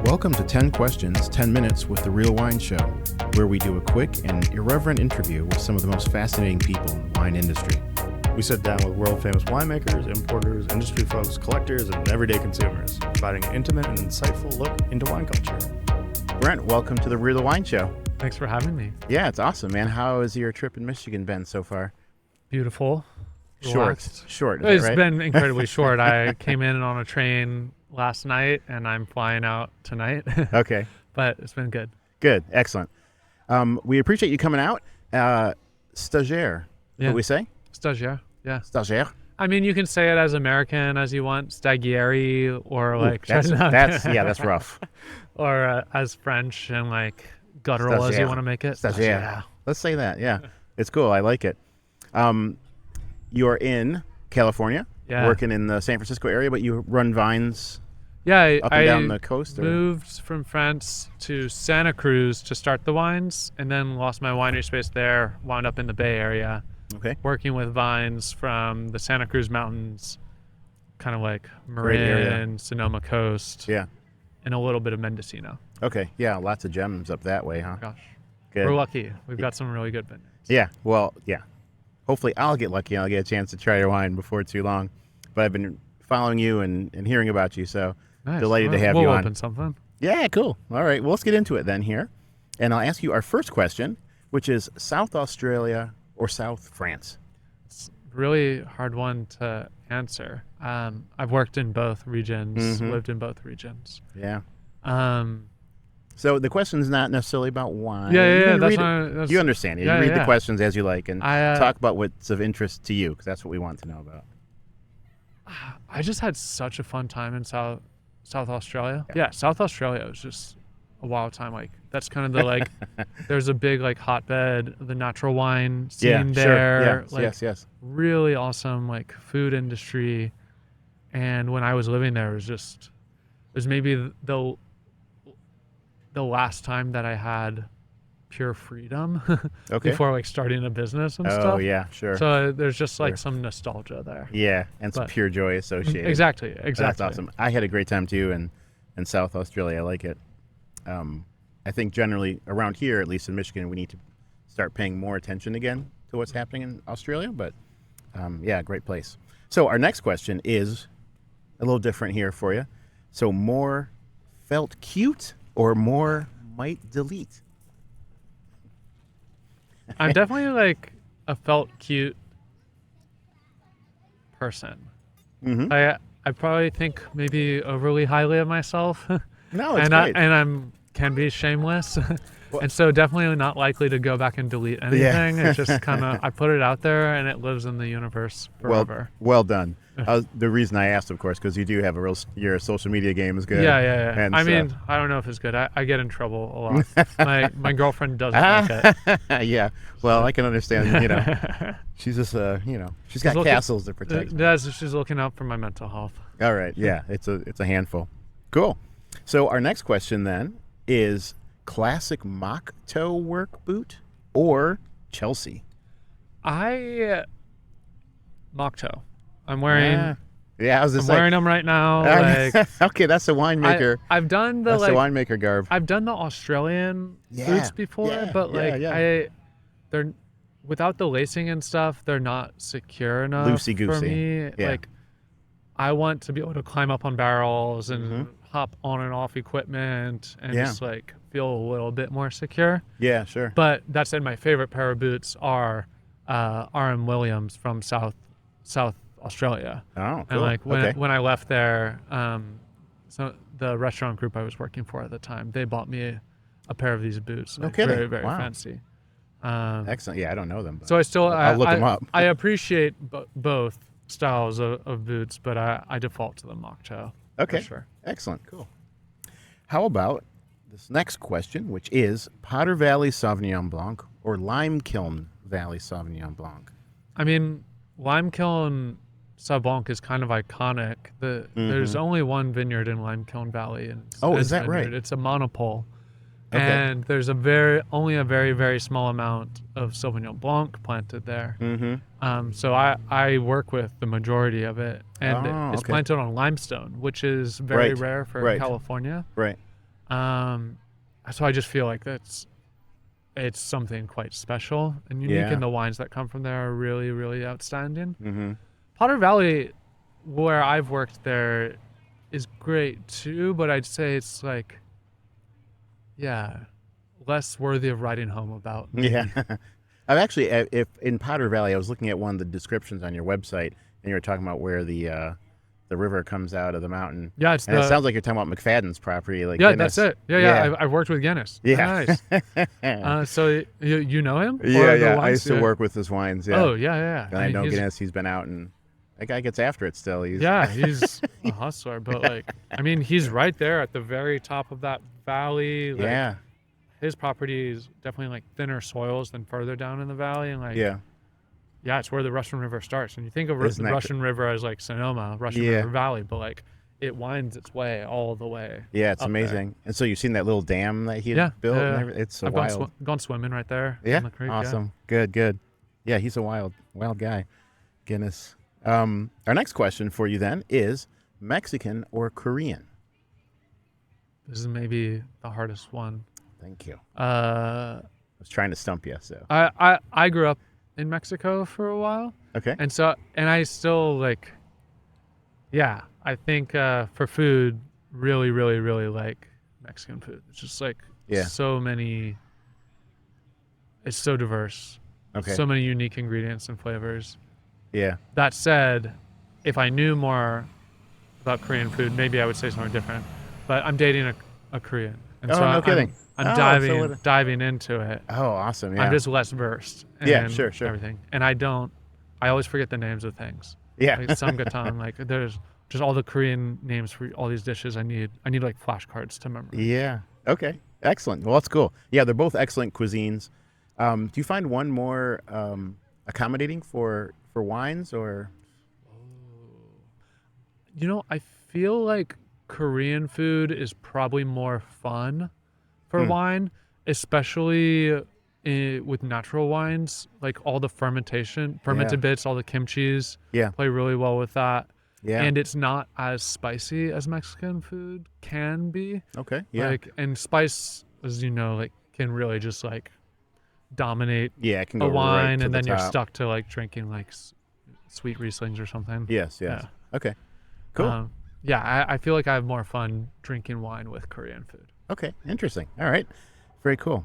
Welcome to 10 Questions, 10 Minutes with The Real Wine Show, where we do a quick and irreverent interview with some of the most fascinating people in the wine industry. We sit down with world-famous winemakers, importers, industry folks, collectors, and everyday consumers, providing an intimate and insightful look into wine culture. Brent, welcome to The Real Wine Show. Thanks for having me. Yeah, it's awesome, man. How has your trip in Michigan been so far? Beautiful. Short. Relaxed. Short, It's right? been incredibly short. I came in on a train last night, and I'm flying out tonight. Okay. But it's been good. Good. Excellent. We appreciate you coming out. Stagiaire, Yeah. what we say? Stagiaire, yeah. Stagiaire. I mean, you can say it as American as you want, Stagiaire, or like... That's rough. Or as French and like guttural as you want to make it. Stagiaire. Let's say that, yeah. It's cool. I like it. You're in California, working in the San Francisco area, but you run vines up and down the coast? I moved from France to Santa Cruz to start the wines, and then lost my winery space there, wound up in the Bay Area, working with vines from the Santa Cruz Mountains, kind of like Marin, Sonoma Coast, and a little bit of Mendocino. Okay, yeah, lots of gems up that way, huh? Gosh, good. We're lucky. We've got some really good vineyards. Yeah, well, yeah. Hopefully I'll get lucky and I'll get a chance to try your wine before too long. But I've been following you and hearing about you, so Nice. delighted to have we'll you on. open something. Yeah, cool. All right, well, let's get into it then here. And I'll ask you our first question, which is South Australia or South France? It's a really hard one to answer. I've worked in both regions, lived in both regions. Yeah. So the question's not necessarily about wine. Yeah. You understand it. You read the questions as you like and talk about what's of interest to you, because that's what we want to know about. I just had such a fun time in South Australia. Yeah, South Australia was just a wild time. Like, that's kind of the like, there's a big like hotbed, the natural wine scene there. Sure. Yes. Really awesome like food industry. And when I was living there, it was maybe the last time that I had pure freedom before like starting a business and stuff. Oh yeah, sure. So there's just like some nostalgia there. Yeah, and some pure joy associated. Exactly. That's awesome. I had a great time too in South Australia. I like it. I think generally around here, at least in Michigan, we need to start paying more attention again to what's happening in Australia. But yeah, great place. So our next question is a little different here for you. So more felt cute or more might delete? I'm definitely like a felt cute person. I probably think maybe overly highly of myself. No, it's and great. I'm can be shameless. And so definitely not likely to go back and delete anything. It's just kind of, I put it out there and it lives in the universe forever. Well done. The reason I asked, of course, because you do have your social media game is good. Yeah. And I mean, I don't know if it's good. I get in trouble a lot. my girlfriend doesn't like it. Yeah. Well, I can understand, she's just, she's got castles to protect. She's looking out for my mental health. All right. Yeah. It's a handful. Cool. So our next question then is classic mock toe work boot or Chelsea? Mock toe. I'm wearing. I was just wearing them right now. Like, okay, that's the winemaker. I've done the the winemaker garb. I've done the Australian boots before, but they're without the lacing and stuff. They're not secure enough Loosey-goosey. for me. Yeah. Like, I want to be able to climb up on barrels and hop on and off equipment and just like feel a little bit more secure. Yeah, sure. But that said, my favorite pair of boots are R.M. Williams from South Australia. Oh, cool. And like when I left there, so the restaurant group I was working for at the time, they bought me a pair of these boots. Like, very, very fancy. Excellent. Yeah, I don't know them. So I'll look them up. I appreciate both styles of boots, but I default to the mock toe. Okay. For sure. Excellent. Cool. How about this next question, which is Potter Valley Sauvignon Blanc or Lime Kiln Valley Sauvignon Blanc? I mean, Lime Kiln Sauv Blanc is kind of iconic. There's only one vineyard in Lime Kiln Valley. And is that right? It's a monopole. Okay. And there's only a very, very small amount of Sauvignon Blanc planted there. So I work with the majority of it. And it's planted on limestone, which is very rare for California. Right. So I just feel like it's something quite special and unique, Yeah. and the wines that come from there are really, really outstanding. Mm-hmm. Potter Valley, where I've worked there, is great too, but I'd say it's like, yeah, less worthy of writing home about. Maybe. Yeah. I've actually, if in Potter Valley, I was looking at one of the descriptions on your website, and you were talking about where the river comes out of the mountain. Yeah, it's And it sounds like you're talking about McFadden's property, like yeah, Guinness. that's it. Yeah. I've worked with Guinness. Yeah. Nice. So you know him? Yeah, Or the yeah. I wines? used to work with his wines. Yeah. Oh, yeah. And I mean, know he's- Guinness. He's been out, and that guy gets after it still. He's He's a hustler, but like, I mean, he's right there at the very top of that valley. Like, yeah, his property is definitely like thinner soils than further down in the valley, and like, yeah, it's where the Russian River starts. And you think of Isn't the that Russian River as like Sonoma, Russian Yeah. River Valley, but like it winds its way all the way. yeah. It's up amazing. And so you've seen that little dam that he had Yeah, built. yeah. And everything? It's so I've wild. gone swimming right there. Yeah, in the creek, awesome. Good. Yeah, he's a wild guy. Guinness. Our next question for you then is Mexican or Korean? This is maybe the hardest one. Thank you. Uh, I was trying to stump you, so. I grew up in Mexico for a while, Okay. and I still like, yeah, I think for food, really, really, really like Mexican food. It's just like so many. It's so diverse. Okay. So many unique ingredients and flavors. Yeah. That said, if I knew more about Korean food, maybe I would say something different. But I'm dating a Korean, and so no kidding. I'm Oh, diving into it. Oh, awesome. Yeah. I'm just less versed. Yeah, in sure. Everything, and I always forget the names of things. Yeah. Like samgyeopsal, like there's just all the Korean names for all these dishes. I need like flashcards to memorize. Yeah. Okay. Excellent. Well, that's cool. Yeah, they're both excellent cuisines. Do you find one more accommodating for wines or? I feel like Korean food is probably more fun for wine, especially with natural wines. Like all the fermented bits, all the kimchis play really well with that. Yeah. And it's not as spicy as Mexican food can be. Okay. Yeah. Like, and spice, as you know, like can really just like dominate it can go a wine, right to and the then you're top. stuck to like drinking like sweet Rieslings or something. Yes. Yeah. Okay. Cool. I feel like I have more fun drinking wine with Korean food. Okay. Interesting. All right. Very cool.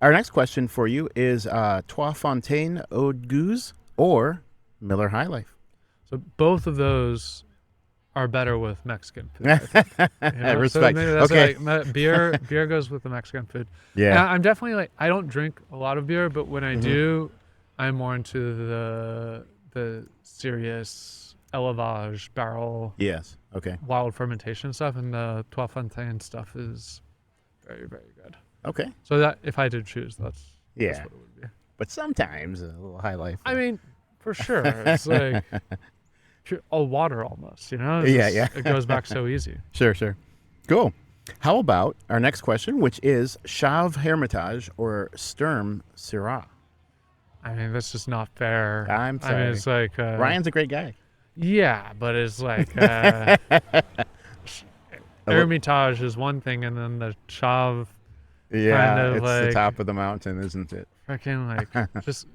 Our next question for you is Trois Fontaines Eau de Gueuze or Miller High Life? So both of those are better with Mexican food. I think, Respect. So maybe that's Okay. like, beer goes with the Mexican food. Yeah. And I'm definitely like, I don't drink a lot of beer, but when I do, I'm more into the serious élevage barrel Yes. Okay. wild fermentation stuff, and the Trois Fontaines stuff is very, very good. Okay. So that if I had to choose, that's what Yeah. it would be. But sometimes a little High Life. I mean, for sure, it's like all water almost, It's Yeah. It goes back so easy. Sure. Cool. How about our next question, which is Chave Hermitage or Sturm Syrah? I mean, that's just not fair. I'm I mean, sorry. it's like Ryan's a great guy. yeah, but it's like Hermitage is one thing, and then the Chave Yeah, kind of it's the like top of the mountain, isn't it? freaking like just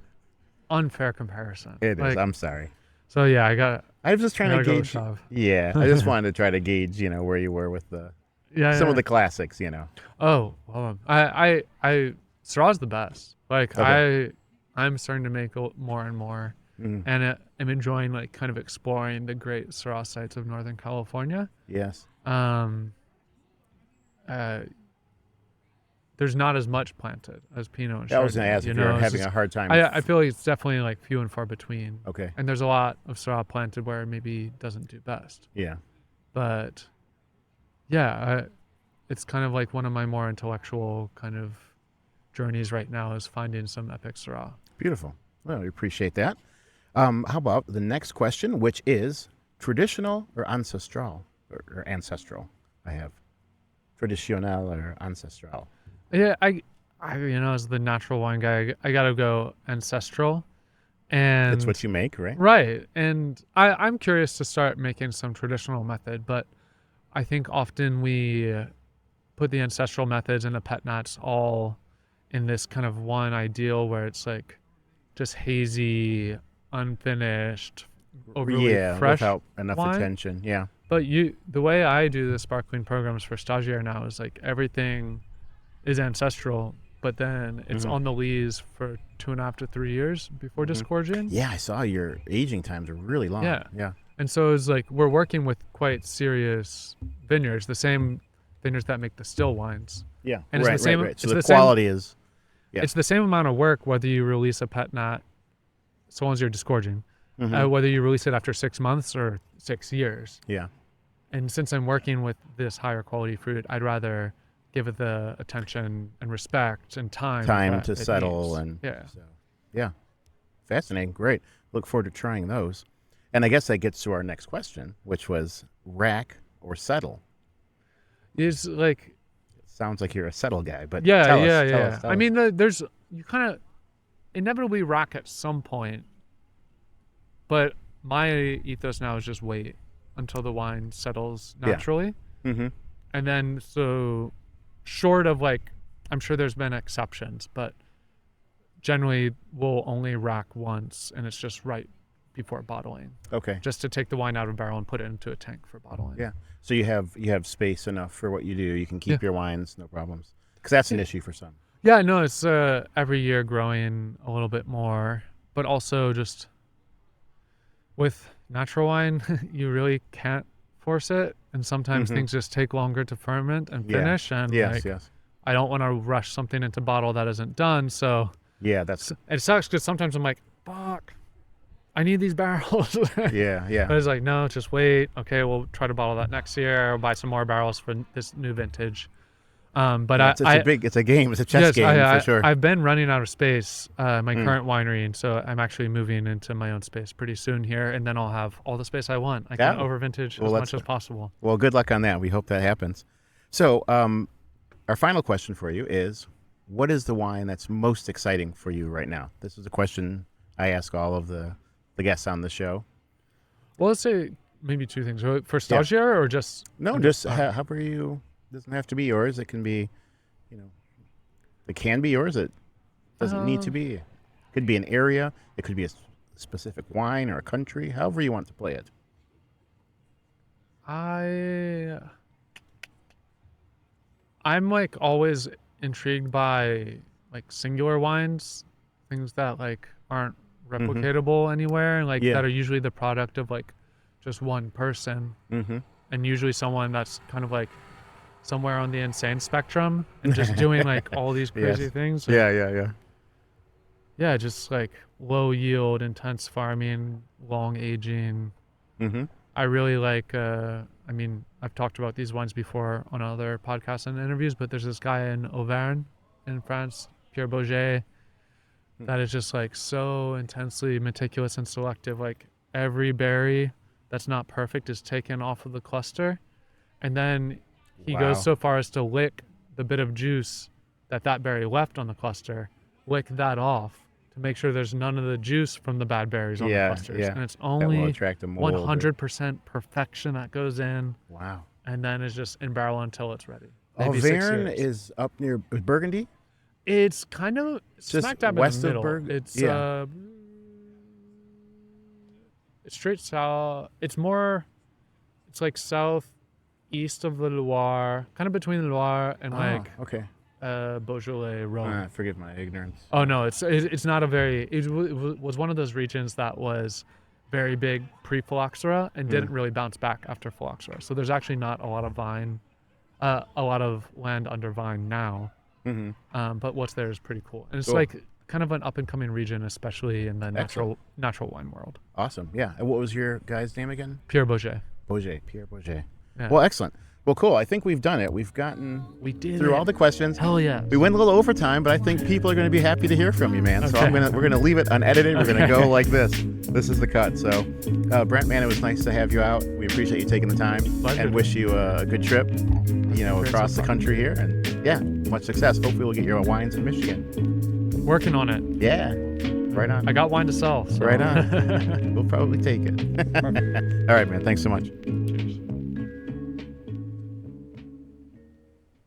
unfair comparison. It is. Like, I'm sorry. So yeah, I was just trying to gotta go with gauge. Chave. Yeah, I just wanted to try to gauge, where you were with some of the classics, Oh, well, I Syrah's the best. Like Okay. I'm starting to make more and more, Mm, and I'm enjoying like kind of exploring the great Syrah sites of Northern California. yes. There's not as much planted as Pinot and I was going to Chardonnay, ask if know, you're it's having just- a hard time. I feel like it's definitely like few and far between. Okay. And there's a lot of Syrah planted where it maybe doesn't do best. Yeah. But yeah, it's kind of like one of my more intellectual kind of journeys right now is finding some epic Syrah. Beautiful. Well, we appreciate that. How about the next question, which is traditional or ancestral? Or ancestral. I have traditional or ancestral. Yeah, I as the natural wine guy, I gotta go ancestral. And That's what you make, right? right. And I'm curious to start making some traditional method, but I think often we put the ancestral methods and the pet nats all in this kind of one ideal where it's like just hazy, unfinished, overly fresh without enough wine. attention. Yeah. But the way I do the sparkling programs for Stagiaire now is like everything is ancestral, but then it's on the lees for 2.5 to 3 years before disgorging. Yeah, I saw your aging times are really long. Yeah. And so it's like we're working with quite serious vineyards, the same vineyards that make the still wines. Yeah. And it's the same, right. So the quality is. Yeah. It's the same amount of work whether you release a pet nat, so long as you're disgorging, whether you release it after 6 months or 6 years. Yeah. And since I'm working with this higher quality fruit, I'd rather give it the attention and respect and time to settle needs. Yeah. Fascinating. Great. Look forward to trying those. And I guess that gets to our next question, which was rack or settle. It's like, sounds like you're a settle guy, but tell tell us. us. I mean, you kind of inevitably rack at some point, but my ethos now is just wait until the wine settles naturally. Mm-hmm. And then, so short of like, I'm sure there's been exceptions, but generally we'll only rack once, and it's just right before bottling. Okay. Just to take the wine out of a barrel and put it into a tank for bottling. Yeah. So you have space enough for what you do. You can keep your wines, no problems. Because that's an issue for some. Yeah, no, it's every year growing a little bit more, but also just with natural wine, you really can't force it. And sometimes things just take longer to ferment and finish. And yes. I don't want to rush something into bottle that isn't done. So yeah, it sucks because sometimes I'm like, fuck, I need these barrels. Yeah. But it's like, no, just wait. Okay, we'll try to bottle that next year. Or buy some more barrels for this new vintage. But it's a game. It's a chess game for sure. I've been running out of space, my current winery, and so I'm actually moving into my own space pretty soon here, and then I'll have all the space I want. I can over vintage as much as possible. Well, good luck on that. We hope that happens. So, our final question for you is, what is the wine that's most exciting for you right now? This is a question I ask all of the guests on the show. Well, let's say maybe two things. For Stagiaire or just... No, just however you... Doesn't have to be yours. It can be, it can be yours. It doesn't need to be. It could be an area. It could be a specific wine or a country. However you want to play it. I'm like always intrigued by like singular wines, things that like aren't replicatable anywhere, and like that are usually the product of like just one person, and usually someone that's kind of like somewhere on the insane spectrum and just doing like all these crazy things. Yeah, just like low yield, intense farming, long aging. I really like, I mean, I've talked about these wines before on other podcasts and interviews, but there's this guy in Auvergne in France, Pierre Bourget, that is just like so intensely meticulous and selective. Like every berry that's not perfect is taken off of the cluster, and then he goes so far as to lick the bit of juice that berry left on the cluster, lick that off to make sure there's none of the juice from the bad berries on the clusters. And it's only 100% perfection that goes in. Wow. And then it's just in barrel until it's ready. Auvergne is up near Burgundy? It's kind of smack dab in the middle. It's straight south. It's like southeast of the Loire, kind of between the Loire and Beaujolais, Rhone. Forgive my ignorance. Oh no, it's not a very. It was one of those regions that was very big pre-phylloxera and didn't really bounce back after phylloxera. So there's actually not a lot of vine, a lot of land under vine now. But what's there is pretty cool, and it's like kind of an up and coming region, especially in the natural wine world. Awesome, yeah. And what was your guy's name again? Pierre Bourget. Pierre Bourget. Yeah. Well, excellent. Well, cool. I think we've done it. We did through all the questions. Hell yeah. We went a little overtime, but I think people are going to be happy to hear from you, man. So we're gonna leave it unedited. We're gonna go like this. This is the cut. So, Brent, man, it was nice to have you out. We appreciate you taking the time and wish you a good trip, across the country here. And much success. Hopefully, we'll get your wines in Michigan. Working on it. Yeah. Right on. I got wine to sell. So. Right on. We'll probably take it. All right, man. Thanks so much.